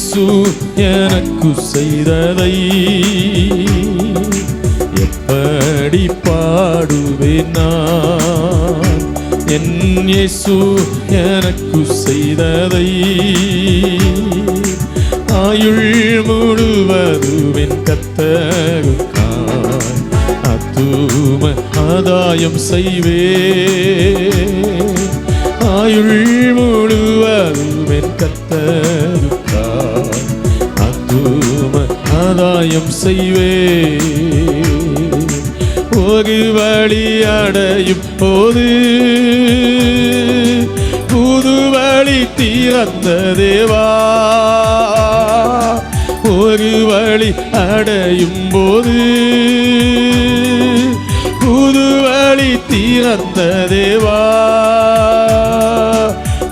இயேசு எனக்கு செய்ததை எப்படி பாடுவேன் நான்? என் இயேசு எனக்கு செய்ததை ஆயுள் முழுவதும் கர்த்தருக்காய் ஆத்தும ஆதாயம் செய்வேன். ஆயுள் முழுவதும் கர்த்தருக்காய் ஆத்தும ஆதாயம் செய்வேன். ஒரு வழி அடையும் போது புது வழி திறந்த தேவா, ஒரு வழி அடையும் போது புது வழி திறந்த தேவா,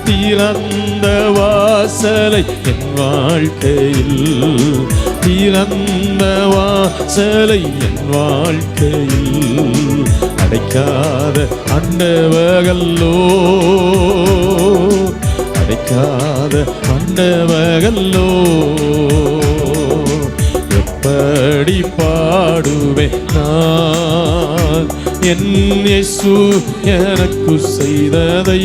திறந்த வாசலை என் வாழ்க்கையில், திறந்த வாசலை என் வாழ்க்கையில் அடைக்காத ஆண்டவரல்லோ, அடைக்காத ஆண்டவரல்லோ. எப்படி பாடுவேன் நான் என் இயேசு எனக்கு செய்ததை?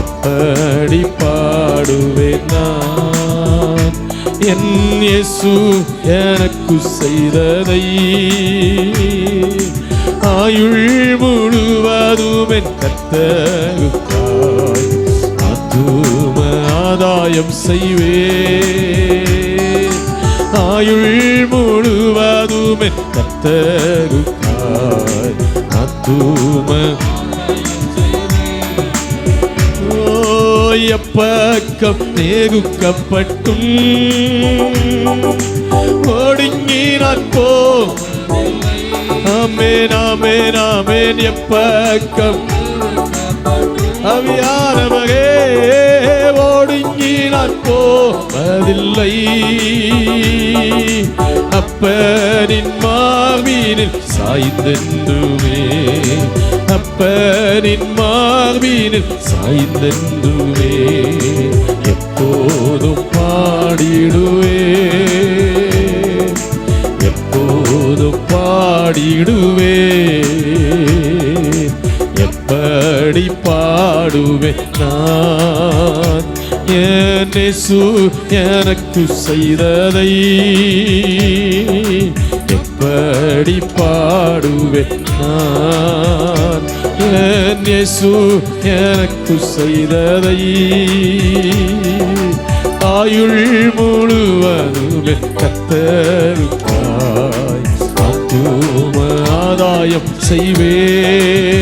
எப்படி பாடுவேன் நான் என் இயேசு எனக்கு செய்ததை? ஆயுள் முழுவதும் என் கர்த்தருக்காய் ஆத்தும ஆதாயம் செய்வேன். ஆயுள் முழுவதும் என் கர்த்தருக்காய் ஆத்தும எப்பக்கம் நேகுக்கப்பட்டும் ஒடுங்கி நான் போ. ஆமென் ஆமென் ஆமென். எப்பக்கம் அவியானவரே ஒடுங்கி நான் போவதில்லை. அப்பனின் மார்பினில் சாய்ந்தென்றுமே, அப்பனின் மார்பினில் சாய்ந்தென்றுமே எப்போதும் பாடிடுவே, எப்போதும் பாடிடுவே. எப்படி பாடுவேன் நான் என் இயேசு எனக்கு செய்ததை? எப்படி பாடுவேன் நான் என் இயேசு எனக்கு செய்ததை? ஆயுள் முழுவதும் கர்த்தருக்காய் ஆத்தும ஆதாயம் செய்வேன்.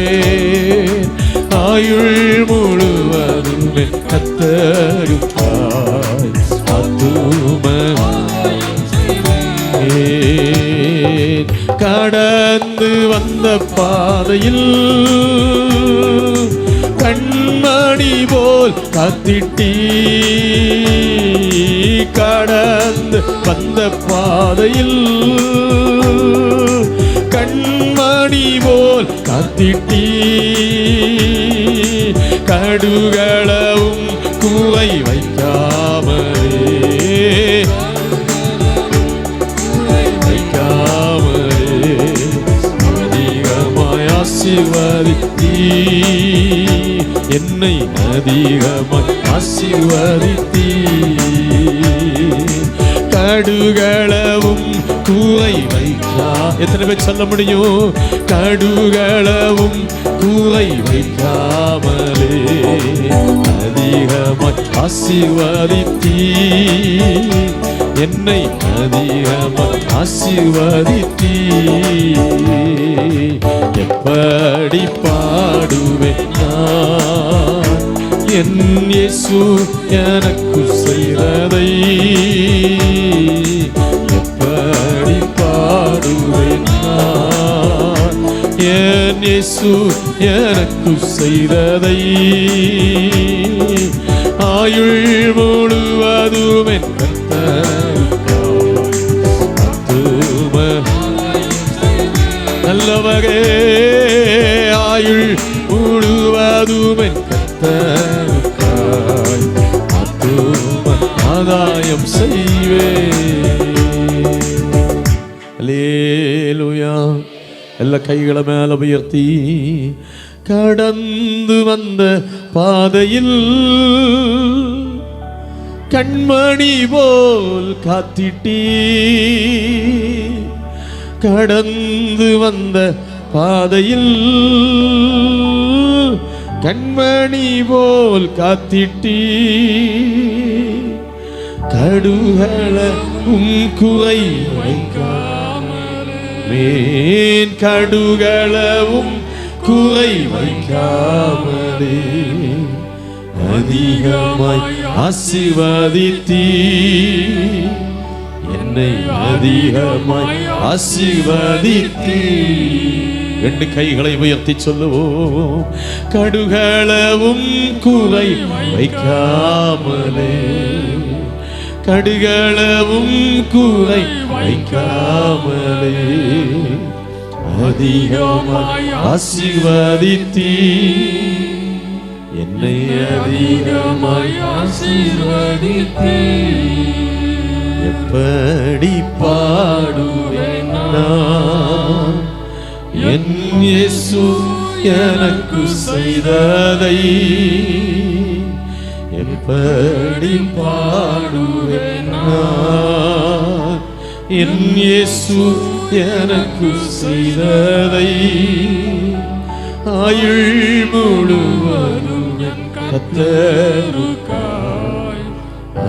ஆயுள் முழுவதும் கர்த்தருக்காய் ஆத்தும கடந்து வந்த பாதையில் கண்மணி போல் காத்திட்டீ, கடந்து வந்த பாதையில் கண்மணி போல் காத்திட்டீ, கடுகளவும் குறை வைக்காமலே, ஆசீர்வதித்தீ என்னை அதிகமாய் ஆசீர்வதித்தீ, கடுகளவும் கூரை வைக்கா. எத்தனை பேர் சொல்ல முடியும்? கடுகளவும் கூரை வைக்காமலே அதிகமாய் ஆசீர்வதித்தீ என்னை அதிகமாய் ஆசீர்வதித்தீ. எப்படி பாடுவேன் நான் என் இயேசு எனக்கு செய்ததை? எப்படி பாடுவேன் நான் என் இயேசு எனக்கு செய்ததை? ஆயுள் முழுவதும் என் நல்லவரே, ஆயுள் முழுவதும் என் கர்த்தருக்காய் ஆத்தும ஆதாயம் செய்வேன். அல்லேலூயா. எல்லா கைகளை மேல உயர்த்தி, கடந்து வந்த பாதையில் கண்மணி போல் காத்திட்டீ, கடந்து வந்த பாதையில் கண்மணி போல் காத்திட்டீ, கடுகள குறை மேன் கடுகளவும் குறை வைக்காமலே அதிகமாய் ஆசீர்வதித்தீ, என்னை அதிகமாய் ஆசீர்வதித்தீ. ரெண்டு கைகளை உயர்த்தி சொல்லுவோம். கடுகளவும் குறை வைக்காமலே, கடுகளவும் குறை வைக்காமலே அதிகமாய் ஆசீர்வதித்தீ, என்னை அதிகமாய் ஆசீர்வதித்தீ. எப்படி பாடுவேன் நான் என் இயேசு எனக்கு செய்ததை, எப்படி பாடுவேன் நான் என் இயேசு எனக்கு செய்ததை. ஆயுள் முழுவதும் கர்த்தருக்காய்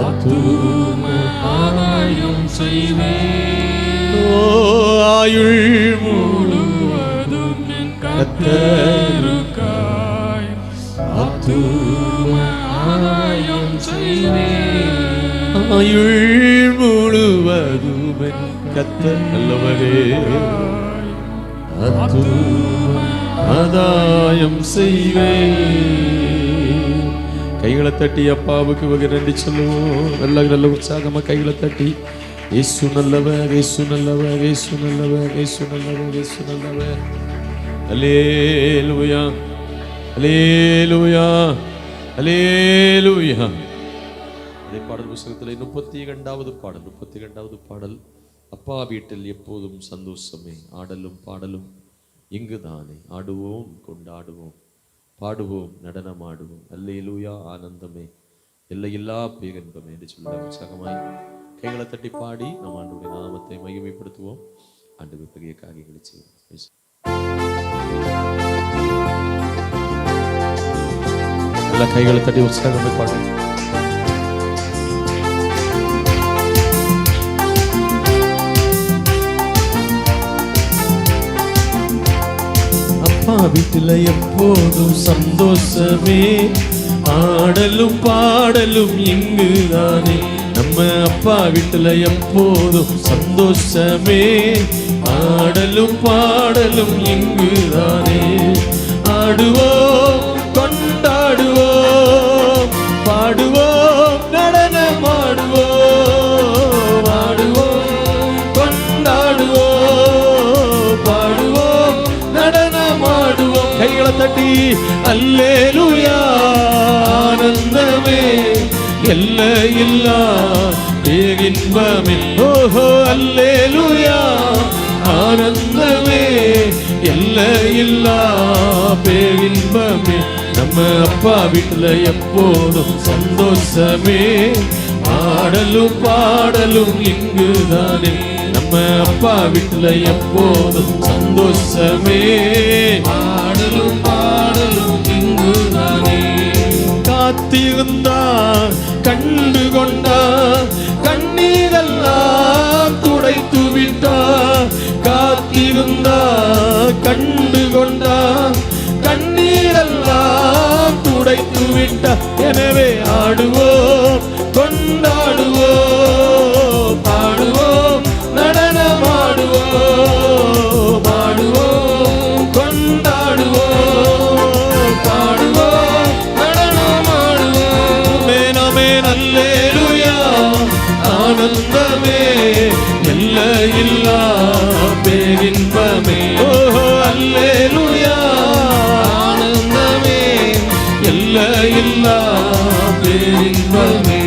ஆத்துமாயம் செய்வேன். ஓ ஆயுள் முழுவதும் கர்த்தருக்காய் ஆத்துமாயம் செய்வேன். ஆயுள் முழுவதும் கர்த்தர் நல்லவரே, ஆதாயம் செய்வேன். கைகளை தட்டி அப்பாவுக்கு நன்றி சொல்லுவோம். நல்ல உற்சாகமா கைகளை தட்டி, இயேசு நல்லவர், இயேசு நல்லவர், இயேசு நல்லவர், இயேசு நல்லவர், இயேசு நல்லவர். அல்லேலூயா, அல்லேலூயா, அல்லேலூயா. அதே பாடல் புத்தகத்தில் 32வது பாடல், 32வது பாடல். அப்பா வீட்டில் எப்போதும் சந்தோஷமே, ஆடலும் பாடலும் இங்குதானே, ஆடுவோம் கொண்டாடுவோம் பாடுவோம் நடனமாடுவோம், அல்லேலூயா ஆனந்தமே எல்லையில்லா பேரின்பமே என்று சொல்ல உற்சாகமாய் கைகளை தட்டி பாடி நம் ஆண்டவருடைய நாமத்தை மகிமைப்படுத்துவோம். ஆண்டவர் பெரிய காரியங்களை செய்வோம். எல்லா கைகளை தட்டி உற்சாகமாய் பாடுவோம். அப்பா வீட்டில் எப்போதும் சந்தோஷமே, ஆடலும் பாடலும் இங்குதானே. நம்ம அப்பா வீட்டில் எப்போதும் சந்தோஷமே, ஆடலும் பாடலும் இங்குதானே. ஆடுவோம் கொண்டாடுவோம் பாடுவோம் நடனமாடுவோம், ஆடுவோம் கொண்டாடுவோம் பாடுவோம் நடனமாடுவோம். கைகளை தட்டி அல்லேலூயா ஆனந்தமே எல்லையில்லா பேரின்பமே. ஓஹோ அல்லேலூயா ஆனந்தமே எல்லையில்லா பேரின்பமே. நம்ம அப்பா வீட்டில் எப்போதும் சந்தோஷமே, ஆடலும் பாடலும் இங்குதானே. நம்ம அப்பா வீட்டில் எப்போதும் சந்தோஷமே, ஆடலும் பாடலும் இங்குதானே. காத்திருந்தார் கண்டு கொண்டார், கண்ணீரெல்லாம் துடைத்து விட்டார். காத்திருந்தார் கண்டு கொண்டார், கண்ணீரெல்லாம் துடைத்து விட்டார். எனவே ஆடுவோம் கொண்டாடுவோம் பாடுவோம் நடனமாடுவோம், பாடுவோம் கொண்டாடுவோம் பாடுவோம் நடனமாடுவோம். மேனமேன் அல்லேலூயா ஆனந்தமே எல்லையில்லா பேரின்பமே. ஓஹோ அல்லேலூயா ஆனந்தமே எல்லையில்லா பேரின்பமே.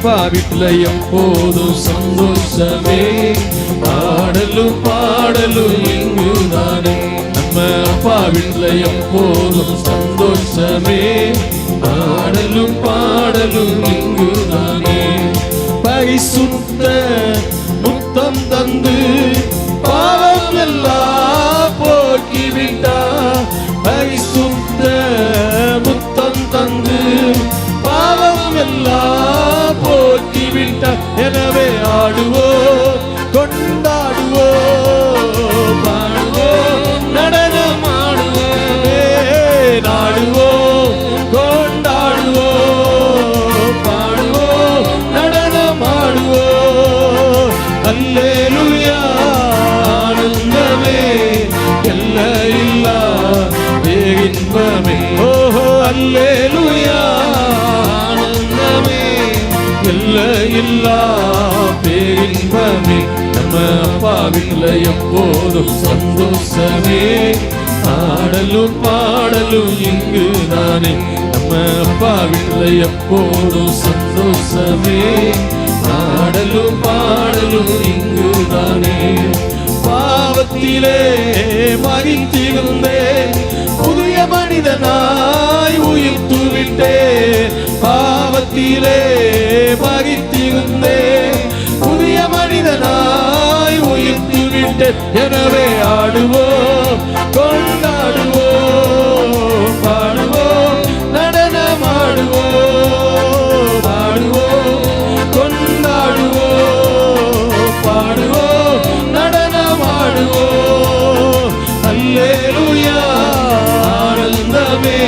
அப்பா வீட்டுல எப்போதும் சந்தோஷமே, ஆடலும் பாடலும் இங்குதானே. நம்ம அப்பா வீட்டுல எப்போதும் சந்தோஷமே, ஆடலும் பாடலும் இங்குதானே. பரிசுத்த முத்தம் தந்து பாவம் எல்லாம் போக்கிவிட்டார். பரிசுத்த முத்தம் தந்து பாவம் எல்லாம் போக்கிவிட்டார். எனவே ஆடுவோம், கொண்டாடுவோம், பாடுவோம், நடனம் ஆடுவோம், நாடுவோம், கொண்டாடுவோம், பாடுவோம், நடனம் ஆடுவோம். அல்லேலூயா ஆனந்தமே, எல்லையில்லா பேரின்பமே. ஓஹோ அல்லேலூயா ஆனந்தமே, எல்லையில்லா பேரின்பமே. நம்ம அப்பா வீட்டுல எப்போதும் சந்தோஷமே, ஆடலும் பாடலும் இங்குதானே. நம்ம அப்பா வீட்டுல எப்போதும் சந்தோஷமே, ஆடலும் பாடலும் இங்குதானே. பாவத்திலே மகிழ்ந்திருந்தேன், புதிய மனிதனாய் உயிர்த்து விட்டேன். பாவத்திலே மகிழ்ந்திருந்தேன், புதிய மனிதனாய் உயிர்த்து விட்டேன். எனவே ஆடுவோம், கொண்டாடுவோம், பாடுவோம், நடனம் ஆடுவோம், பாடுவோம், கொண்டாடுவோம், பாடுவோம், நடனம் ஆடுவோம். அல்லேலூயா ஆனந்தமே,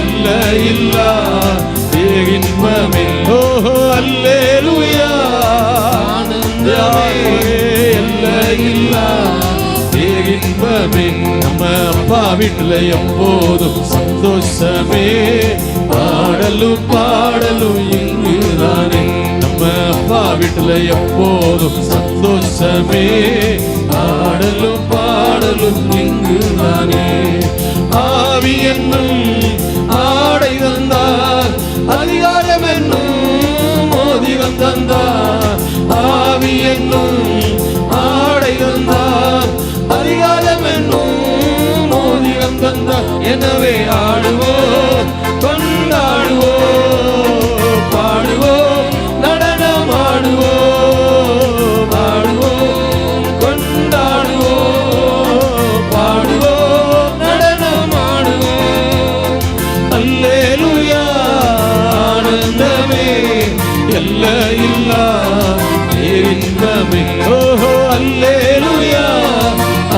எல்லையில்லா பேரின்பமே. ஓஹோ அல்லேலூயா ஆனந்தமே, எல்லையில்லா பேரின்பமே. நம்ம அப்பா வீட்டுல எப்போதும் சந்தோஷமே, ஆடலும் பாடலும் இங்குதானே. நம்ம அப்பா வீட்டுல எப்போதும் சந்தோஷமே, ஆடலும் பாடலும் இங்குதானே. ஆவி என்னும் ஆடை தந்தார், அதிகாரம் என்னும் மோதிரம் தந்தார். ஆவி என்னும் ஆடை தந்தார், அதிகாரம் என்னும் மோதிரம் தந்தார். எனவே ஆடுவோம், கொண்டாடுவோம், பாடுவோம், நடனம் ஆடுவோம், பாடுவோம், கொண்டாடுவோம், பாடுவோம், நடனம் ஆடுவோம். அல்லேலூயா ஆனந்தமே, எல்லையில்லா பேரின்பமே. ஓஹோ அல்லேலூயா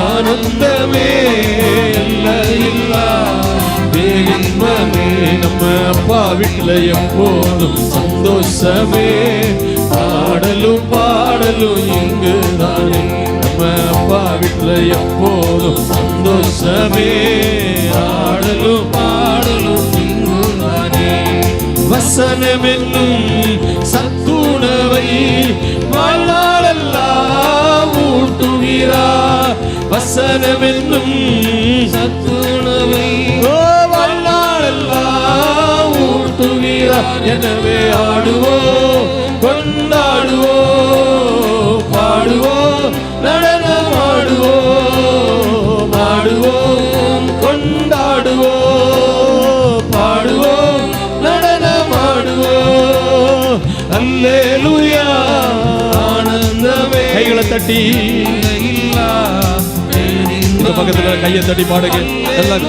ஆனந்தமே, எல்லையில்லா பேரின்பமே. நம்ம அப்பா வீட்டுல எப்போதும் சந்தோஷமே, ஆடலும் பாடலும் இங்குதானே. நம்ம அப்பா வீட்டுல எப்போதும் சந்தோஷமே, ஆடலும் பாடலும் இங்குதானே. வசனம் என்னும் சத்துணவை வாழ்நாளெல்லாம் ஊட்டுகிறார். வசனம் என்னும் சத்துணவை வாழ்நாளெல்லாம் ஊட்டுகிறார். எனவே ஆடுவோம், கொண்டாடுவோம், பாடுவோம், நடனம் ஆடுவோம், ஆடுவோம், கொண்டாடுவோம், பாடுவோம், நடனம் ஆடுவோம். அல்லேலூயா ஆனந்தமே. கைகளை தட்டி இந்த பக்கத்துல கையை தட்டி பாடுங்க. எல்லாம்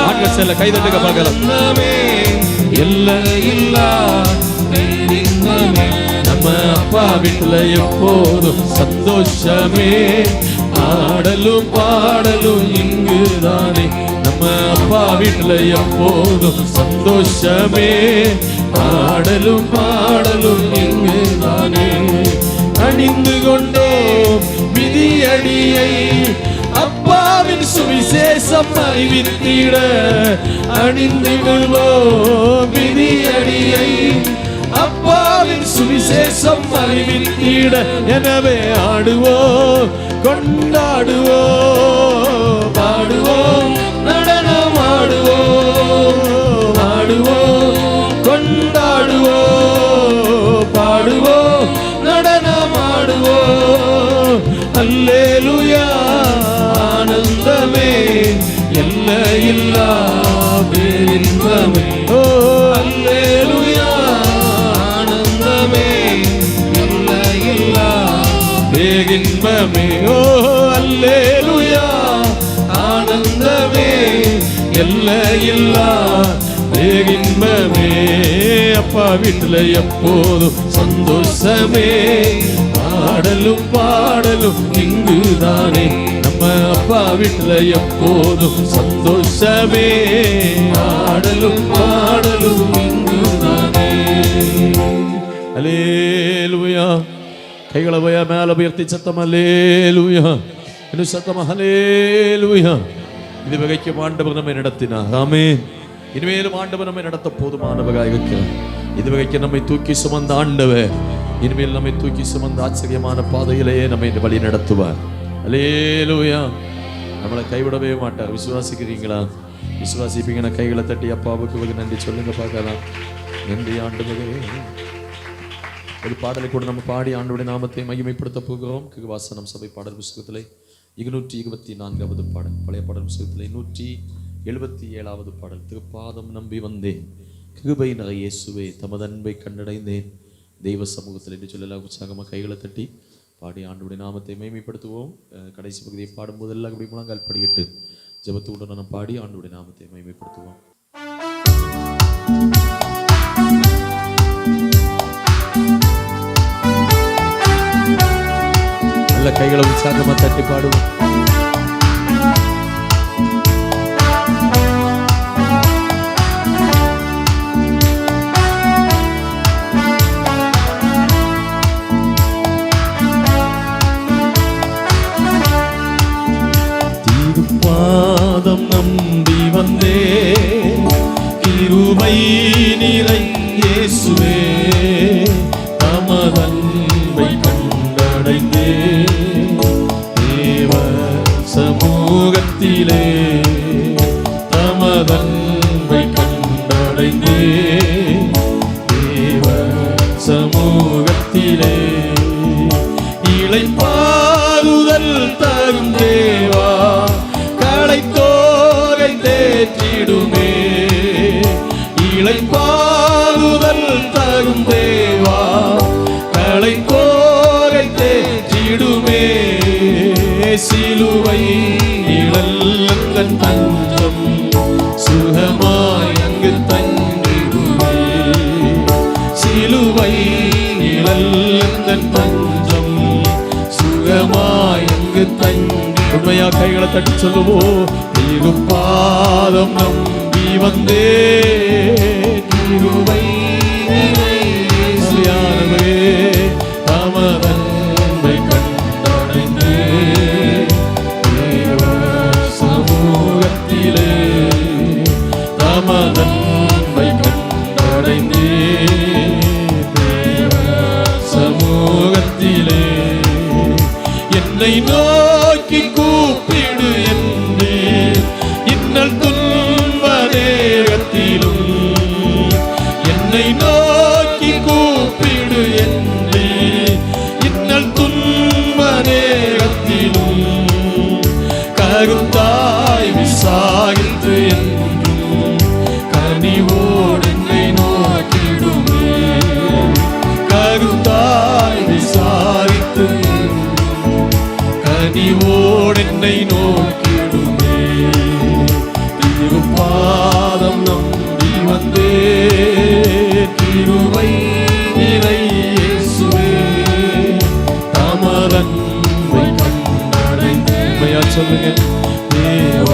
ஆண்கள் செல்ல கை தட்டுங்க பார்க்கலாம். எல்லையில்லா பேரின்பமே. நம்ம அப்பா வீட்டுல எப்போதும் சந்தோஷமே, ஆடலும் பாடலும் இங்குதானே. நம்ம அப்பா வீட்டுல எப்போதும் சந்தோஷமே, ஆடலும் பாடலும் இங்குதானே. அணிந்து கொண்டோம் மிதியடியை, அப்பாவின் சுவிசேஷம் அறிவித்திட. அணிந்து கொள்வோம் மிதியடியை, அப்பாவின் சுவிசேஷம் அறிவித்திட. எனவே ஆடுவோம், கொண்டாடுவோம், பாடுவோம், நடனம் ஆடுவோம், ஆடுவோம், கொண்டாடுவோம், அல்லேலூயா ஆனந்தமே எல்லையில்லா பேரின்பமே. ஓ அல்லேலூயா ஆனந்தமே எல்லையில்லா பேரின்பமே. ஓ அல்லேலூயா ஆனந்தமே எல்லையில்லா பேரின்பமே. அப்பா வீட்டுல எப்போதும் சந்தோஷமே, ஆடலும் பாடலும் இங்குதானே. நம்ம அப்பா வீட்டுல எப்போதும் சந்தோஷமே, ஆடலும் பாடலும் இங்குதானே. அல்லேலூயா. கைகளை போயா மேல உயர்த்தி சத்தம் அல்லேலூயா. இன்னும் சத்தமா அல்லேலூயா. இது வகைக்கும் ஆண்டவர் நம்மை நடத்தினார். ஆமென். இனிமேலும் ஆண்டவர் நம்மை நடத்த போதுமானவராக இருக்கிறார். இது வகைக்கு நம்மை தூக்கி சுமந்த ஆண்டவர் இனிமேல் நம்மை தூக்கி சுமந்த ஆச்சரியமான பாதையிலேயே நம்மை வழி நடத்துவார். அல்லேலூயா. நம்மளை கைவிடவே மாட்டார். விசுவாசிக்கிறீங்களா? விசுவாசிப்பீங்கன்னா கைகளை தட்டி அப்பாவுக்கு நன்றி சொல்லுங்க பார்க்கலாம். நன்றி ஆண்டவரே. ஒரு பாடலை கூட நம்ம பாடி ஆண்டவருடைய நாமத்தை மகிமைப்படுத்த போகிறோம். கிருபாசனம் சபை பாடல் புஸ்தகத்திலே 224வது பாடல், பழைய பாடல் புஸ்தகத்திலே 177வது பாடல். திருப்பாதம் நம்பி வந்தேன், கிருபை நிறை இயேசுவே தமது அன்பை கண்டடைந்தேன் தெய்வ சமூகத்தில் என்று சொல்லலாம். உற்சாகமாக கைகளை தட்டி பாடி ஆண்டவருடைய நாமத்தை மகிமைப்படுத்துவோம். கடைசி பகுதியை பாடும்போது எல்லாம் அப்படி முழங்கால் படிக்கிட்டு ஜெபத்தோடு நம்ம பாடி ஆண்டவருடைய நாமத்தை மகிமைப்படுத்துவோம். நல்ல கைகளை உற்சாகமாக தட்டி பாடுவோம். திருப்பாதம் நம்பி வந்தே, கிருபை நிறை இயேசுவே தமதன்பை கண்டடைந்தே தேவ சமூகத்திலே தமதன்பை கண்டடைந்தே தேவ சமூகத்திலே இளைப்பாறுதல் தரும் தேவா களைத்தோரை தேற்றிடுமே. இளைப்பாறுதல் தரும் தேவா களைத்தோரை தேற்றிடுமே. சிலுவை நிழல் தஞ்சம் சுகமாய் அங்கு தங்கிடுமே. சிலுவை நிழல் தஞ்சம் சுகமாய் அங்கு தங்கி. உண்மையா கைகளை தட்டி சொல்லுவோம். திருப்பாதம் நம்பி வந்தே, கிருபை நிறை இயேசுவே தமதன்பை கண்டடைந்தே தேவ சமூகத்திலே தமதன்பை கண்டடைந்தே தேவ சமூகத்திலே என்னை நோக்கி கூப்பிடு என்று இன்னல் துன்ப நேரத்திலும், என்னை நோக்கி கூப்பிடு என்று இன்னல் துன்ப நேரத்திலும் கருத்தாய் விசாரித்து என்றும் கனிவோடு என்னை நோக்கிடுமே. கருத்தாய் விசாரித்து கனிவோடு என்னை நோக்கிடுமே. திருப்பாதம் நம்பி வந்தே, கிருபை நிறை இயேசுவே தமதன்பை கண்டடைந்தே. உண்மையா சொல்லுங்க. தேவ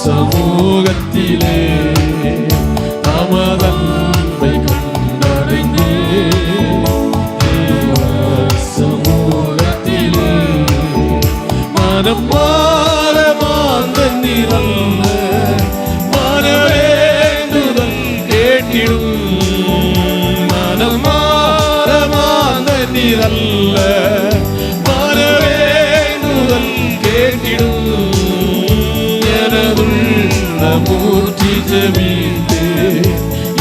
சமூகத்திலே தமதன்பை கண்டடைந்தே தேவ சமூகத்திலே மனம் மாற மாந்தன் நிரல்ல மனவேண்டுதல் கேட்டிடும். மனம் மாற மாந்தன் நிரல்ல மனவேண்டுதல் கேட்டிடும். எனதுள்ள மூர்த்தி ஜெபித்தே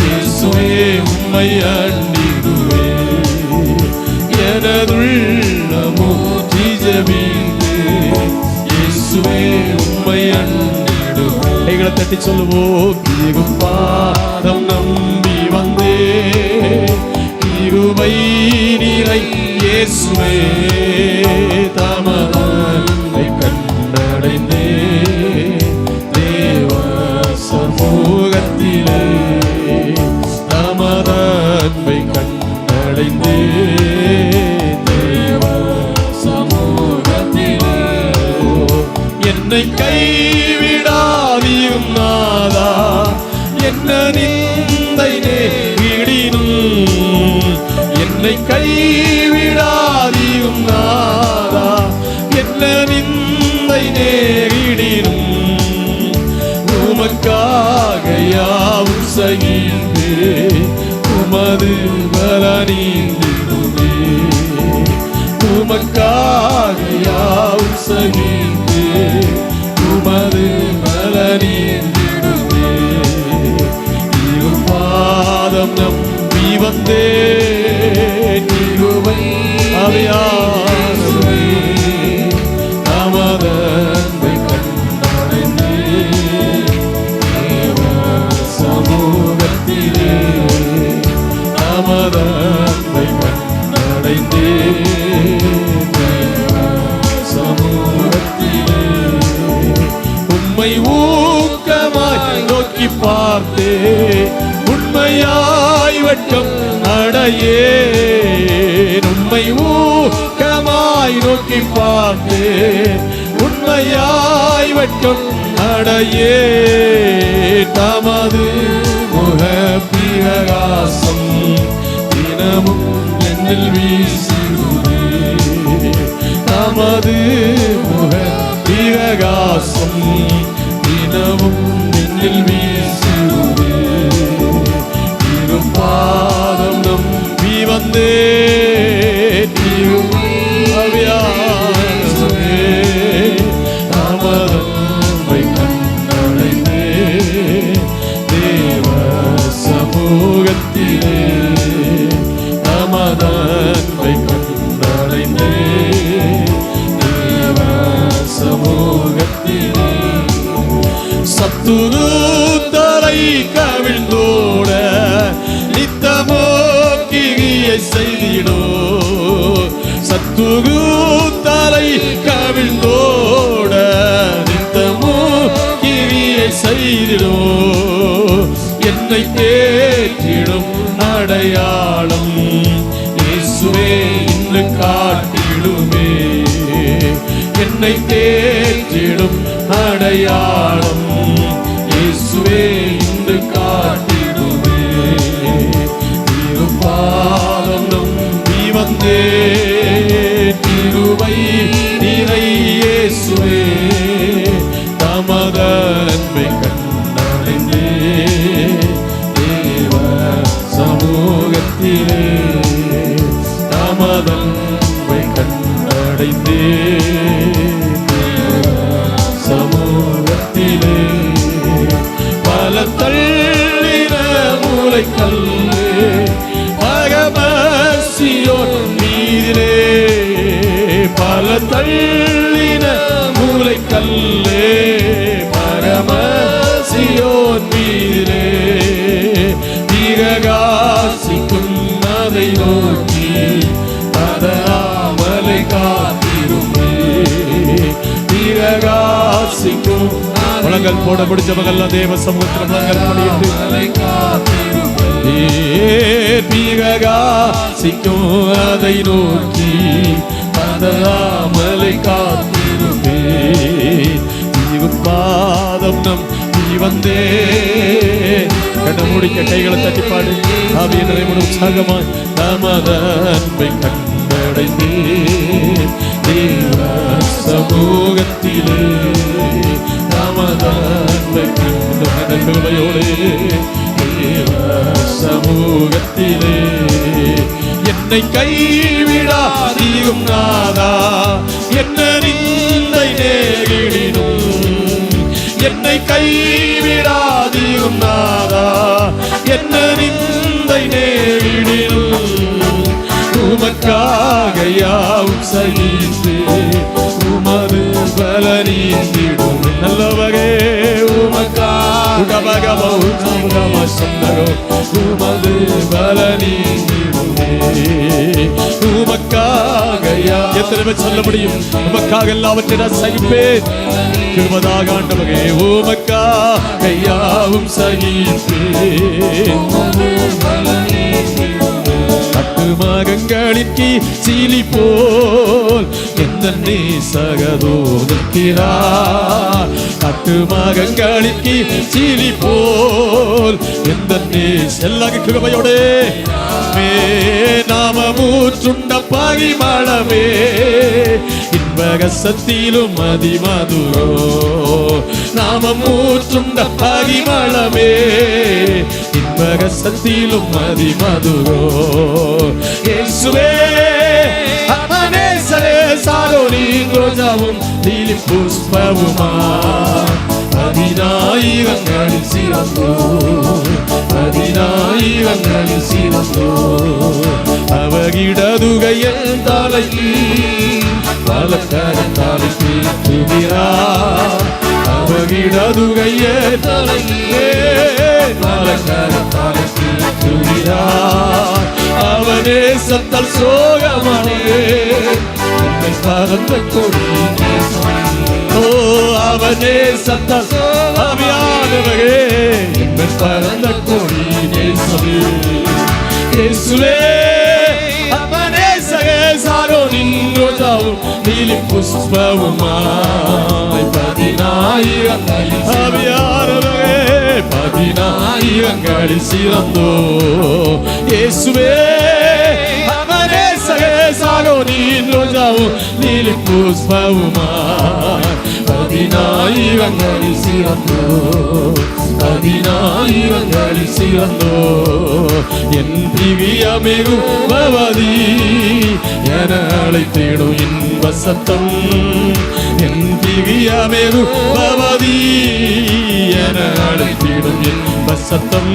இயேசுவே உம்மை அண்டிடுவே. எனதுள்ள மூர்த்தி ஜெபித்தே இயேசுவே உம்மை அண்டிடுவேன். கைகளை தட்டி சொல்லுவோம். தீரும் பாதம் நம்பி வந்தே கிருபை நிறை இயேசுவே தமதை கண்டடைந்தே தேவ சமூகத்திலே தமதை கண்டடைந்தே தேவ சமூகத்திலே என்னை கைவிடாதீரும் நாதா என்ன நிந்தை நேரிடினும் என்னை கைவிடாதீரும் நாதா என்ன நிந்தை நேரிடினும் உமக்காக யாவும் சகிந்து உமது பலனீந்திடுமே உமக்காக யாவும் சகிந்து உமது பலனீந்திடுமே இரும் பாதம் நம்பி வந்தே கிருபை அவையானவே தமதை கண்டடைந்தே தேவ சமூகத்திலே தமதை கண்டடைந்தே தேவ சமூகத்திலே உம்மை ஊக்கமாய் நோக்கி பார்த்தே உண்மையாய் வெட்கம் அடையேன் உம்மை ஊக்கமாய் நோக்கி பார்த்தே உண்மையாய் வெட்கம் அடையே தமது முக பிரகாசம் தினமும் என்னில் வீசிடுவே தமது முக பிரகாசம் தினமும் என்னில் வீசிடுவே இரும் பாதம் நம்பி வந்தே அவையானவே தமதை கண்டடைந்தே தேவ சமூகத்திலே தமதை கண்டடைந்தே தேவ சமூகத்திலே சத்துரு தலை கவிழ்ந்தோட நித்தமோ கிரியை செய்திடோ சத்துரு தலை கவிழ்ந்தோட நித்தமோ கிரியை செய்திடோ என்னை தேற்றிடும் அடையாளம் இயேசுவே இன்று காட்டிடுமே என்னை தேற்றிடும் அடையாளம் இயேசுவே இன்று காட்டிடுமே திருப்பாதம் நம்பி வந்தே கிருபை நிறை இயேசுவே தமது அன்பை கண்டடைந்தே தேவ சமூகத்திலே தமது அன்பை கண்டடைந்தே சமூகத்திலே பல தள்ளின மூளைக்கல்லே அகமசியோன் மீதிலே பல தள்ளின மூளைக்கல்லே பரமசியோன் மீதிலே பிரகாசிக்கும் அதை நோக்கி அதனாமலை காத்திருமே பிரகாசிக்கும் முழங்கல் போட முடிச்சவர்கள் தேவ சமூகத்தில் முழங்கல் போடிட்டு பிரகாசிக்கும் அதை நோக்கி அதனாமலை காத்திருமே பாதம் நம் வந்தே கண்ண முடிக்க கைகளை தட்டிப்பாடு ஆவியினரை உற்சாகமாய் தமது அன்பை கண்டடைந்தே தேவ சமூகத்திலே தமது அன்பை கண்டடையோடு தேவ சமூகத்திலே என்னை கைவிடாதீரும் நாதா என்ன நிந்தை நேரிடினும் என்னை கைவிடாதீரும் நாதா என்ன நிந்தை நேரிடினும் உமக்காக யாவும் சகித்து உமது பலனீந்திடும் நல்லவரே உமக்கா உமது பலனீந்திடுமே உமக்காக. எத்தனை பேர் சொல்ல முடியும்? உமக்காக எல்லாவற்றை நான் சகிப்பேன். கிருபையாக ஆண்டவரே உமக்காக யாவும் சகிப்பேன். மகங்களின் சீலி போல் எந்த நேசகதோ நிற்கிறார். கட்டு மகங்களின் சீலி போல் எந்த எல்லா கிருபையோட நாமூற்றுண்ட பரிமளமே இன்பகசத்திலும் அதிமதுரோ. நாமூற்றுண்ட பரிமளமே இன்பகசத்திலும் அதிமதுரோ. இயேசுவே அமனேசரே சாரோனின் ரோஜாவும் லீலி புஷ்பவுமா பதினாயிரங்களில் சிறந்தோ பதினாயிரங்களில் சிறந்தோ. அவகிடதுகையில் தலைக்கு பலக்கரத்தாலை தூக்குகிறார். அவகிடதுகையில் தலைக்கு பலக்கரத்தாலை தூக்குகிறார். அவனே சத்தல் சோகமானே பறந்த கொடி. ஓ அவனே சத்தல் அவியானவரே பறந்த கொடி நேசமே. இயேசுவே அவனே சகே சாரோனின் ரோஜாவும் நீலி புஷ்பவுமாய் பதினாயிரங்களில் அவியானவரே பதினாயிரங்களில் சிறந்தோ. இயேசுவே அவனே சகே சாரோனின் ரோஜாவும் நீலி புஷ்பவுமாய் பதினாயிரங்களில் சிறந்தோ பதினாயிரங்களில் சிறந்தோ. என் திவ்யமிகு பவதி என அழைத்திடும் இன்ப சத்தம். என் திவ்யமிகு பவதி என அழைத்திடும் இன்ப சத்தம்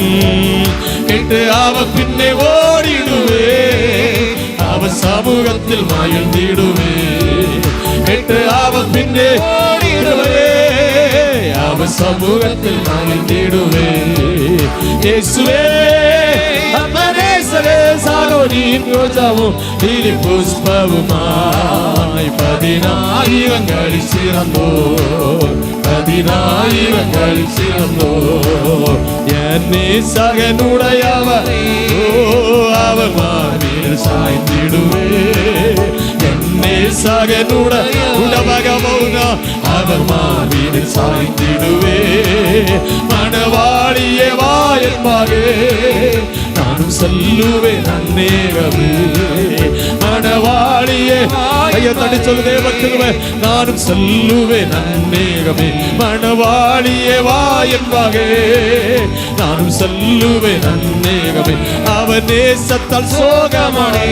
கேட்டு அவ பின்னே ஓடிடுவே. அவ சமூகத்தில் மகிழ்ந்திடுவே. கேட்டு அவ பின்னே ஓடிடுவே. அவ சமூகத்தில் மகிழ்ந்திடுவே. இயேசுவே அமரேசரே சாரோனின் ரோஜாவும் லீலி புஷ்பவுமாய் பதினாயிரங்களில் சிறந்தோ பதினாயிரங்களில் சிறந்தோ. என்னை சகனுடையவர் அவர் மார்பில் சாய்ந்திடுவே. என்னை சகனுடைய உடவகமௌனா அவர் மார்பில் சாய்ந்திடுவே. மணவாளியே வா என்பாரே நானும் சொல்லுவேன் அநேகமே. மணவாளியே கையை தட்டி சொல்லு தேவ கிருபை. நானும் சொல்லுவேன் அநேகமே. மணவாளியே வா என்பாரே நானும் சொல்லுவேன் அநேகமே. அவன் நேசத்தால் சோகமானே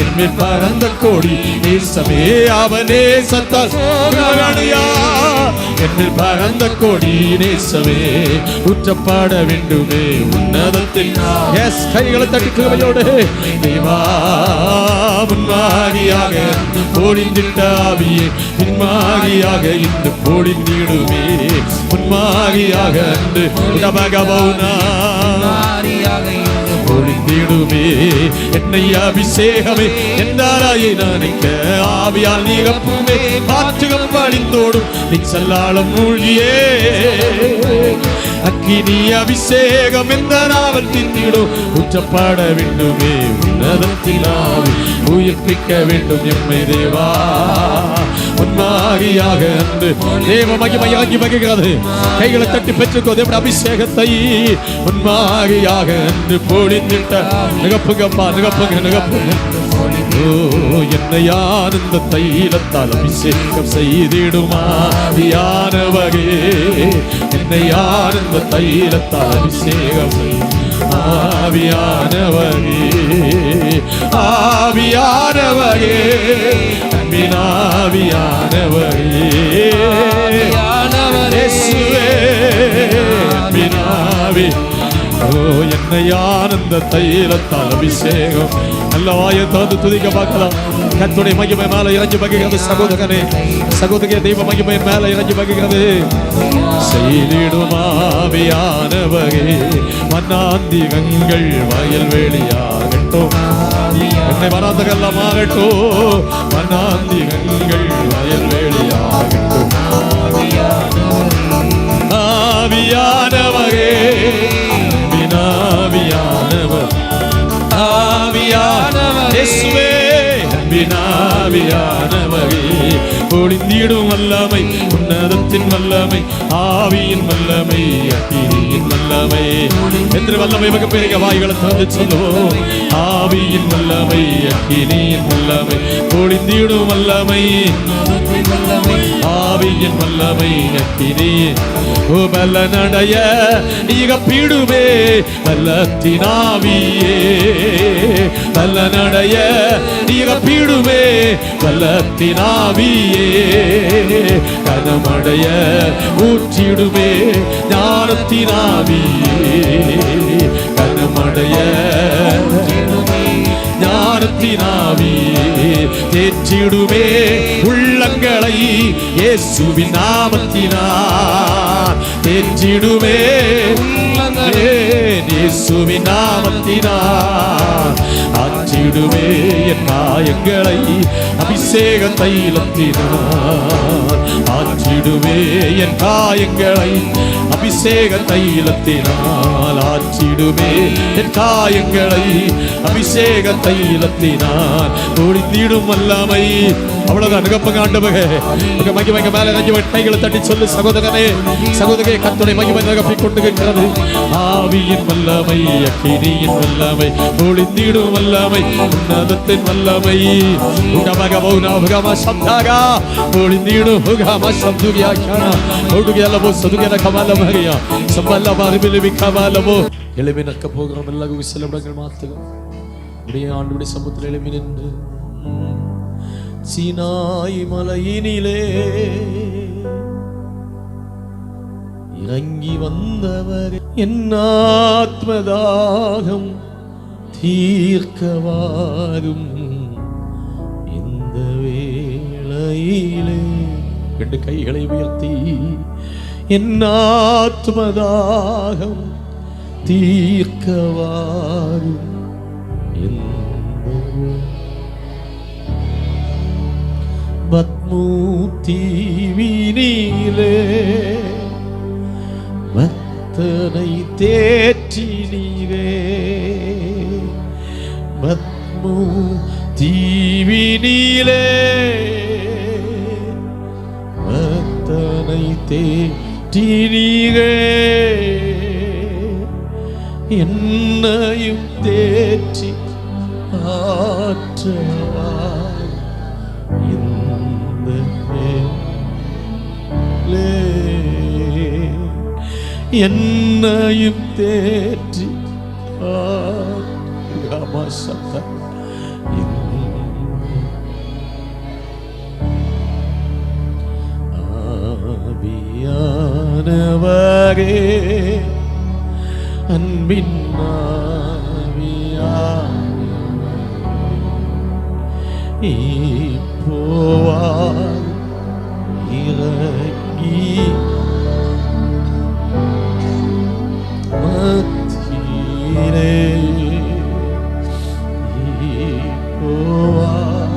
என்மேல் பறந்த கோடி நேசமே. அவன் நேசத்தால் சோகமானியா என்மேல் பறந்த கோடி நேசமே. ஊற்றப்பட வேண்டுமே உன்னதத்தில். எஸ் கைகளை தட்டி கிருபையோடு தேவா முன்மாகியாக பொழிந்திட்ட ஆவியே பின்மாகியாக இன்று பொழிந்திடுமே. முன்மாகியாக அன்று உடபகவௌனா பொழிந்திடுமே. என்னை அபிஷேகமே என்றாராயை நினைக்க ஆவியால் நீகப்புமே. காற்றுகள் பழிந்தோடும் நீ செல்லாளம் மூழ்கியே. அக்கினி அபிஷேகம் எந்த நாவல் தின்னிடும். ஊற்றப்பட வேண்டுமே உன்னதத்தில் ஆவி உயிர்ப்பிக்க வேண்டும் எம்மை தேவா. உன்மாகியாக அன்று தேவ மகிமையாகி மகிழ்கிறது. கைகளை தட்டி பெற்றுக்கோ தேவனுடைய அபிஷேகத்தை. உன்மாகியாக அன்று பொழிந்திட்ட நிகப்புங்கப்பா நிகப்புங்க நிகப்புங்க. என்னை ஆனந்த தைலத்தால் அபிஷேகம் செய்திடுமாவியானவரே. என்னை ஆனந்த தைலத்தால் அபிஷேகம் ஆவியானவரே ஆவியானவரே அன்பினாவியானவரே இயேசுவே அன்பினாவி என்னை ஆனந்த தைலத்தால் அபிஷேகம். நல்ல வாயை திறந்து துதிக்க பார்க்கலாம். கர்த்தருடைய மகிமை மேல இறங்கி பகிர்கிறது. சகோதரனே சகோதரிய தெய்வ மகிமை மேல இறங்கி பகிர்கிறது. செய்திடும் ஆவியானவரே மன்னாந்திகங்கள் வயல்வெளியாகட்டும். என்னை வராதகெல்லாம் ஆகட்டும். மன்னாந்திகங்கள் வயல்வெளியாகட்டும். ஆவியானவரே வினாவியானவர் ஆவியானவர் இயேசுவே வினாவியானவரே பொழிந்திடும் வல்லமை உன்னதத்தின் வல்லமை ஆவியின் வல்லமை அக்கினியின் வல்லமை என்று வல்லமை வகுப்பேக வாய்களை திறந்து சொல்லுவோம். ஆவியின் வல்லமை அக்கினியின் வல்லமை பொழிந்திடும் வல்லமை ஆவியின் வல்லமை அக்கினி பலனடைய இகப்பிடுமே வல்லத்தினாவியே பலனடைய இகப்பிடுமே வல்லத்தினாவியே கனமடைய ஊற்றிடுமே ஞானத்தினாவியே கனமடைய ஞானத்தினாவியே தேற்றிடுமே உள்ளங்களை இயேசுவின் நாமத்தினால் தேற்றிடுமே இயேசுவின் நாமத்தினால் ஆற்றிடுமே என் காயங்களை அபிஷேக தைலத்தினால் ஆற்றிடுமே என் காயங்களை அபிஷேக தைலத்தினால் ஆற்றிடுமே என் காயங்களை அபிஷேக தைலத்தினால் ஒளிந்திடும் வல்லமை. அவ்வளவுதான் அனுகப்பங்க ஆண்டவரே. மகிமை மேல கைகளை தட்டி சொல்லு சகோதரனே சகோதரே. கர்த்தருடைய மகிமை நிரப்பிக் கொண்டிருக்கிறது. ஆவியின் வல்லமை அக்கினியின் வல்லமை ஒளிந்திடும் வல்லமை உன்னதத்தின் வல்லமை ஒளிந்திடும் எளிமைக்க போகிறோம். எல்லா விசலவிடங்கள் மாத்துகிறோம். ஆண்டு சமுத்திர எளிமை நின்று சீனாய் மலையினிலே இறங்கி வந்தவர் என் ஆத்மதாகம் தீர்க்கவாரும் இந்த வேளையிலே. ரெண்டு கைகளை உயர்த்தி என் ஆத்மதாகம் தீர்க்கவாரும் பத்மூத்தீவினிலே பக்தனை தேற்றினீரே. பத்மூத்தீவினிலே பக்தனை தேற்றினீரே. என்னையும் தேற்றி ஆற்றவா என்னையும் தேற்றி ஆவியானவரே அன்பின் இப்போவார் இறங்கி மத்தியிலே இப்போவார்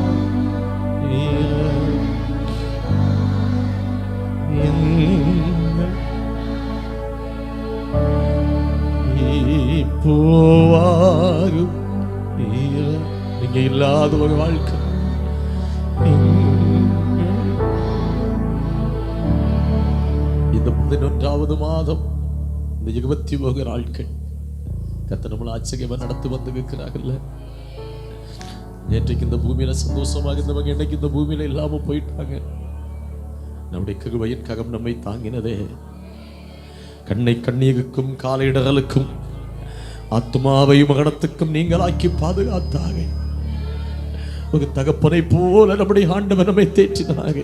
இப்போவாரும் நீங்க இல்லாத ஒரு வாழ்க்கை. இந்த 11வது மாதம் இந்த 21 நாட்கள் கர்த்தர் நம்மளை ஆச்சரியமா நடத்தி வந்திருக்கிறார்கள். நேற்றைக்கு இந்த பூமியில சந்தோஷமாக இருந்தவங்க இன்னைக்கு இந்த பூமியில இல்லாம போயிட்டாங்க. நம்முடைய கிருபையின் கரம் நம்மை தாங்கினதே. கண்ணை கண்ணீருக்கும் காலையிடலுக்கும் ஆத்மாவையும் மரணத்துக்கும் நீங்களாக்கி பாதுகாத்தாக. ஒரு தகப்பனை போல நம்முடைய ஆண்டவர் நம்மை தேற்றினாக.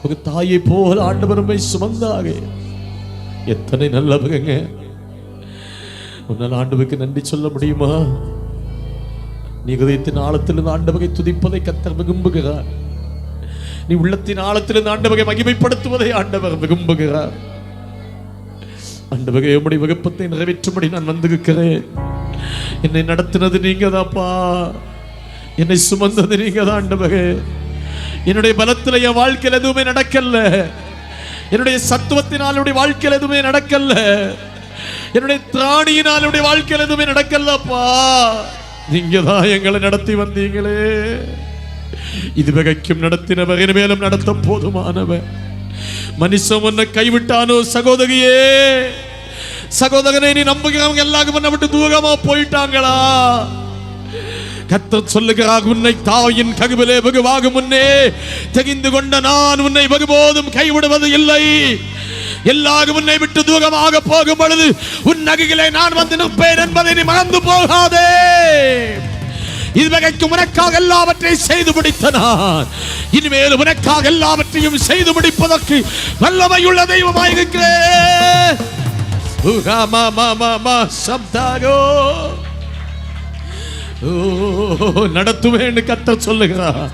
ஒரு தாயை போல ஆண்டவர் நம்மை சுமந்தாக. எத்தனை நல்லவங்க. உன்னால் ஆண்டவருக்கு நன்றி சொல்ல முடியுமா? நீ இதயத்தின் ஆழத்திலிருந்து ஆண்டவரை துதிப்பதை கர்த்தர் விரும்புகிறார். நீ உள்ளத்தின் ஆழத்திலிருந்து ஆண்டவரை மகிமைப்படுத்துவதை ஆண்டவர் விரும்புகிறார். ஆண்டவரே, உம்முடைய விருப்பத்தை நிறைவேற்றும்படி நான் வந்திருக்கிறேன். என்னை நடத்தினது நீங்க தான்ப்பா, என்னை சுமந்தது நீங்க தான் ஆண்டவரே. என்னுடைய பலத்தில் என் வாழ்க்கையில் எதுவுமே நடக்கல, என்னுடைய சத்துவத்தினால் வாழ்க்கையில் எதுவுமே நடக்கல, என்னுடைய திராணியினால் வாழ்க்கையில் எதுவுமே நடக்கலப்பா. நீங்க தான் எங்களை நடத்தி வந்தீங்களே. இதுவரைக்கும் நடத்தினவர் இனிமேலும் நடத்த போதுமானவர். மனுஷன் உன்னை கைவிட்டானோ சகோதரியே, சகோதரனை நீ நம்புகிறவங்க எல்லாரும் உன்னை விட்டு தூரமா போயிட்டாங்களா? கர்த்தர் சொல்லுகிறார், உன்னை தாயின் கருவிலே வெகுவாகும் முன்னே தெரிந்து கொண்ட நான் உன்னை வெகுபோதும் கைவிடுவது இல்லை. எல்லாரும் உன்னை விட்டு தூரமாக போகும் பொழுது உன் அருகிலே நான் வந்து நிற்பேன் என்பதை நீ மறந்து போகாதே. இதுவரைக்கும் உனக்காக எல்லாவற்றையும் செய்து முடித்த நான் இனிமேல் உனக்காக எல்லாவற்றையும் செய்து முடிப்பதற்கு வல்லமையுள்ள தெய்வமாயிருக்கிறேன். நடத்துவேன்னு கர்த்தர் சொல்லுகிறார்.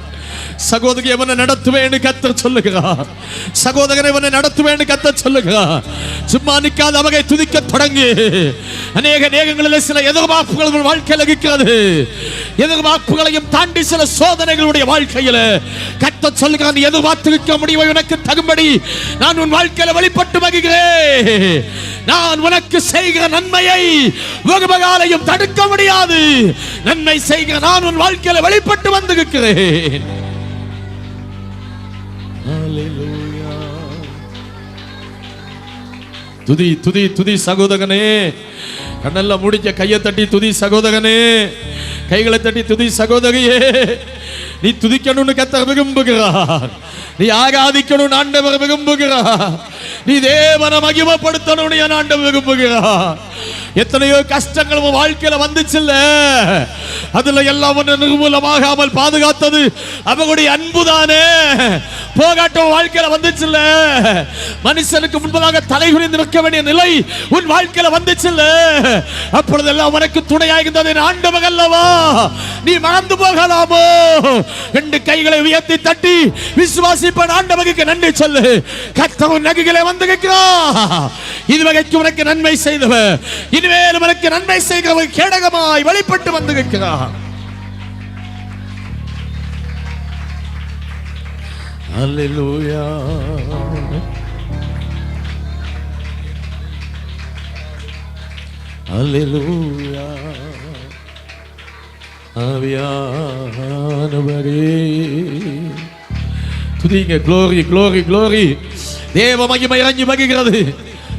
சகோதரி அவனை நடத்துவேன்னு கர்த்தர் சொல்லுகிறார். சகோதரனை அவனை நடத்துவேன்னு கர்த்தர் சொல்லுகிறார். சும்மா நிற்காத அவரை துதிக்க தொடங்கி. அநேக நேரங்களில் சில எதிர்பார்ப்புகள் வாழ்க்கையில் இருக்கிறது. எதிர்பார்ப்புகளையும் தாண்டி சில சோதனைகளுடைய வாழ்க்கையில் கர்த்தர் சொல்லுகிறார், நீ எதிர்பார்த்திருக்க முடிவை உனக்கு தகும்படி நான் உன் வாழ்க்கையில் வெளிப்பட்டு வருகிறேன். நான் உனக்கு செய்கிற நன்மையை வெகுமகாலையும் தடுக்க முடியாது. நன்மை செய்கிற நான் உன் வாழ்க்கையில் வெளிப்பட்டு வந்திருக்கிறேன். துதி துதி துதி சகோதரனே. கண்ணெல்லாம் முடிக்க கையை தட்டி துதி சகோதரனே. கைகளை தட்டி துதி சகோதரியே. நீ துதிக்கணும்னு கர்த்தர் விரும்புகிறார். நீ ஆராதிக்கணும் ஆண்டவர் விரும்புகிறார். நீ தேவனை மகிமைப்படுத்தணும் ஆண்டவர் விரும்புகிறார். எத்தனையோ கஷ்டங்கள் உன் வாழ்க்கையில வந்துச்சுல்ல, அதுல எல்லாம் ஒன்று நிர்மூலமாகாமல் பாதுகாத்தது அவருடைய அன்புதானே. போகாட்டம் வாழ்க்கையில வந்துச்சுல்ல, மனுஷனுக்கு முன்பதாக தலைகுனிந்து நிற்க வேண்டிய நிலை உன் வாழ்க்கையில வந்துச்சுல்ல, அப்பொழுதெல்லாம் உனக்கு துணையாக இருந்தது ஆண்டவர் அல்லவா. நீ மறந்து போகலாமோ? ரெண்டு கைகளை உயர்த்தி தட்டி விசுவாசிப்ப ஆண்டவருக்கு நன்றி சொல்லு. கர்த்தர் நகைகளை வந்திருக்கிறார். இதுவரைக்கும் உனக்கு நன்மை செய்தவர் இனிமேல் உனக்கு நன்மை செய்கிறவர் கேடகமாய் வெளிப்பட்டு வந்திருக்கிறார். அல்லேலூயா. அல்லேலூயா. ஆவியானவரே துதிங்க. Glory glory glory. தேவ மகிமை இறங்கி வருகிறது.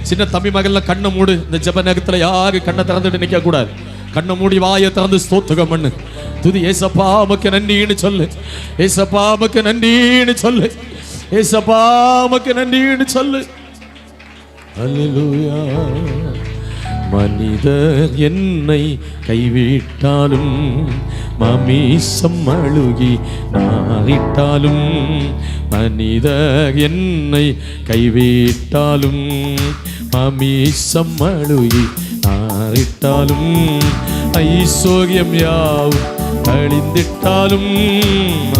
சின்ன தம்பி மகள்ல கண்ணை மூடு. இந்த ஜெப நேரத்தில் யாரு கண்ணை திறந்துட்டு நிற்க கூடாது. கண்ணை மூடி வாயை திறந்து ஸ்தோத்திரம் பண்ணு. துதி. ஏசப்பா உமக்கு நன்றின்னு சொல்லு. ஏசப்பா உமக்கு நன்றின்னு சொல்லு. ஏசப்பா உமக்கு நன்றின்னு சொல்லு. அல்லேலூயா. மனிதர் என்னை கைவிட்டாலும் மாமிசம் அழுகி நாரிட்டாலும், மனிதர் என்னை கைவிட்டாலும் மாமிசம் அழுகி நாரிட்டாலும், ஐஸ்வர்யம் யாவும் அழிந்திட்டாலும்,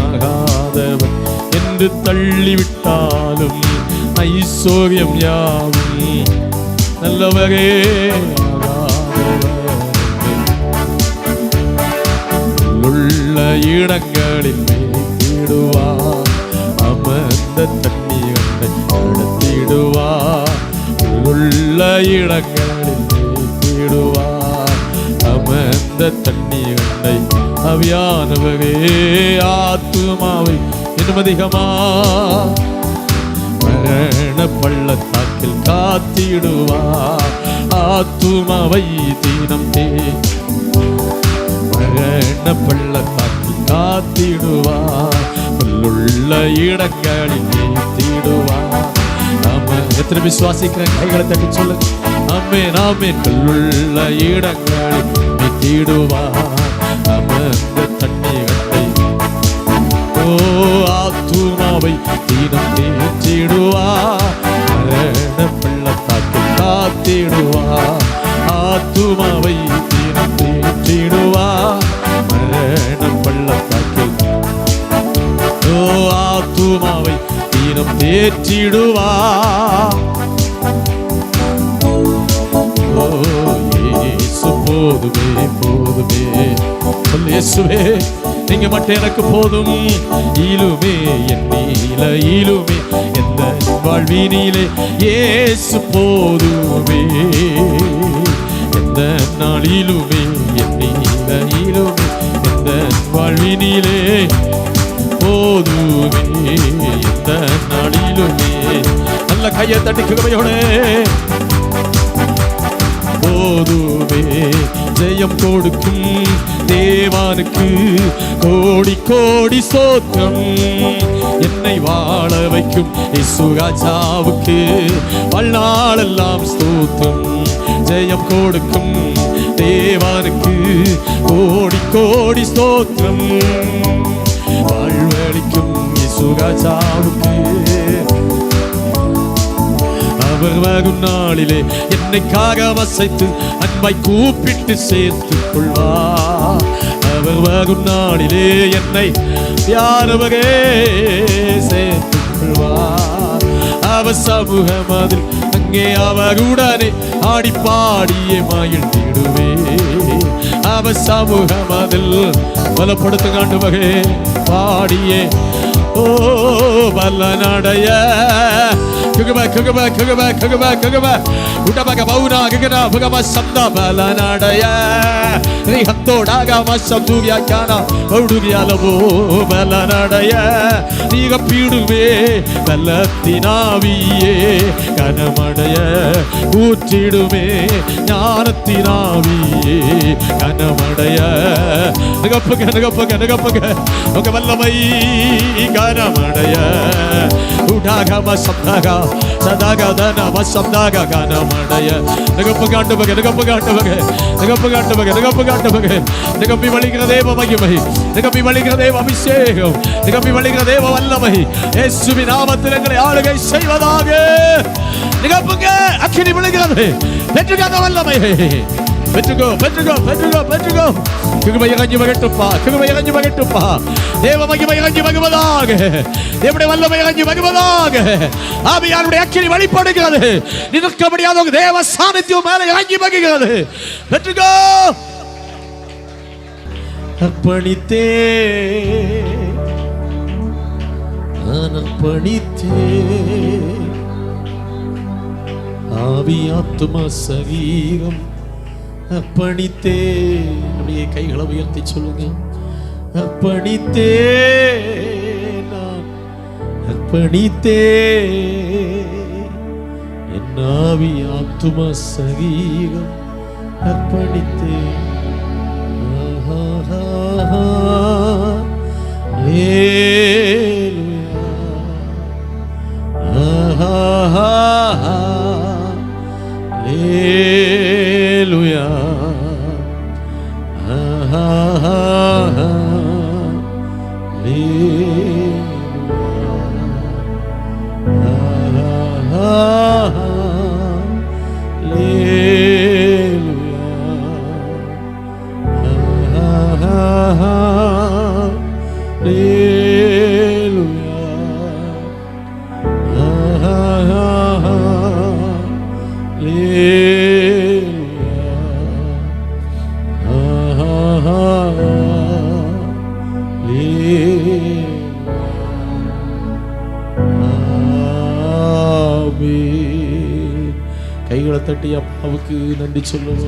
ஆகாதவன் என்று தள்ளிவிட்டாலும், ஐஸ்வர்யம் யாவும் நல்லவரே உள்ள இடங்களில் மேய்த்திடுவார். அமர்ந்த தண்ணீரை நடத்திடுவார். உள்ள இடங்களில் மேய்த்திடுவார். அமர்ந்த தண்ணீரை. ஆவியானவரே ஆத்துமாவை நிம்மதிகமா மரண பள்ளத்தாக்கில் காத்திடுவார். ஆத்துமாவை தீனம் மரண பள்ளத்தாக்கில் காத்திடுவார். உள்ள இடங்களில் நீத்திடுவார். நாம எத்தனை விசுவாசிக்கிறேன் கைகளை தட்டி சொல்லுங்க. ஆமென் ஆமென். உள்ள இடங்களில் நீத்திடுவார். அமர்ந்த தண்ணீரை ஆத்துமாவை தீனம் தேற்றிடுவார். மரண பள்ளத்தாக்கில் காத்திடுவார். ஆத்துமாவை தீரம் தேற்றிடுவா மரணம் பள்ளத்தாக்கில். ஓ ஆத்துமாவை தீரம் தேற்றிடுவா. ஓ இயேசு போதுமே போதுமே. சொல்லு இயேசுவே நீங்க மட்டும் எனக்கு போதும். ஈலுமே என் நீல ஈலுமே எந்த வாழ்வினிலே இயேசு போதுமே. எந்த நாளிலுமே என் நீல ஈலுமே எந்த வாழ்வினிலே போதுமே. எந்த நாளிலுமே. நல்ல கையை தட்டி கிருபையோட போதுமே. ஜெயம் கொடுக்கும் தேவானுக்கு கோடி கோடி ஸ்தோத்திரம். என்னை வாழ வைக்கும் இயேசு ராஜாவுக்கு வாழ்நாளெல்லாம் ஸ்தோத்திரம். ஜெயம் கொடுக்கும் தேவானுக்கு கோடி கோடி ஸ்தோத்திரம். வாழ்வழிக்கும் இயேசு ராஜாவுக்கு அவர் வரும் நாளிலே என்னைக்காக வசைத்து அன்பாய் கூப்பிட்டு சேர்த்துக் கொள்வார். அவர் வரும் நாளிலே என்னை யாரவரே சேர்த்துக் கொள்வார். அவர் சமூகம் அதில் அங்கே அவருடனே ஆடி பாடியே மகிழ்ந்திடுவே. அவர் சமூகம் அதில் பலப்படுத்த காண்டுவகே பாடியே ஓ பலனடைய. ககப ககப ககப ககப ககப உடபக பௌனா ககனா பகப சப்த பலனடைய. ரிஹத்தோடாக மசதுரியா கானா பௌடுரியாலவோ பலனடைய. நீக பீடுவே பலத்தினாவியே கனமடைய. ஊற்றிடுமே ஞானத்தினாவியே கனமடைய. நகப்பக நகப்பக நகப்பக உங்க வல்லமை கனமடைய. உடாக சப்தாக சதாக தன மசப்தாக கனமடைய. நகப்ப காட்டுபக நகப்ப காட்டுபக நகப்ப காட்டுபக நகப்ப காட்டுபக. நகப்பி வழிகிற தேவ மகிமை, நகப்பி வழிகிற தேவ அபிஷேகம், நகப்பி வழிகிற தேவ வல்லமை இயேசுவின் நாமத்தில் எங்களை ஆளுகை செய்வதாக. நகப்புங்க அக்கினி விழுகிறது. பெற்றுக்காத வல்லமை பெற்றுக்கோ பெற்றுக்கோ பெற்றுக்கோ பெற்றுக்கோ. கிருபை இறங்கி மகிழ்த்துப்பா, கிருபை இறங்கி மகிழ்த்துப்பா. தேவ மகிமை இறங்கி மகிழ்வதாக. தேவனுடைய வல்லமை இறங்கி மகிழ்வதாக. ஆவியானுடைய அக்கினி வெளிப்படுகிறது. நிற்க முடியாத தேவ சாநித்தியம் மேலே இறங்கி மகிழ்கிறது. பெற்றுக்கோ. அர்ப்பணித்தே அர்ப்பணித்தே ஆவி ஆத்துமா சரீரம் அர்ப்பணித்தே. நம்முடைய கைகளை உயர்த்தி சொல்லுங்க. அர்ப்பணித்தே நான் அர்ப்பணித்தே என் ஆவி ஆத்துமா சரீரம் அர்ப்பணித்தே. Hallelujah. கைகளை தட்டி அப்பாவுக்கு நன்றி சொல்லுவோம்.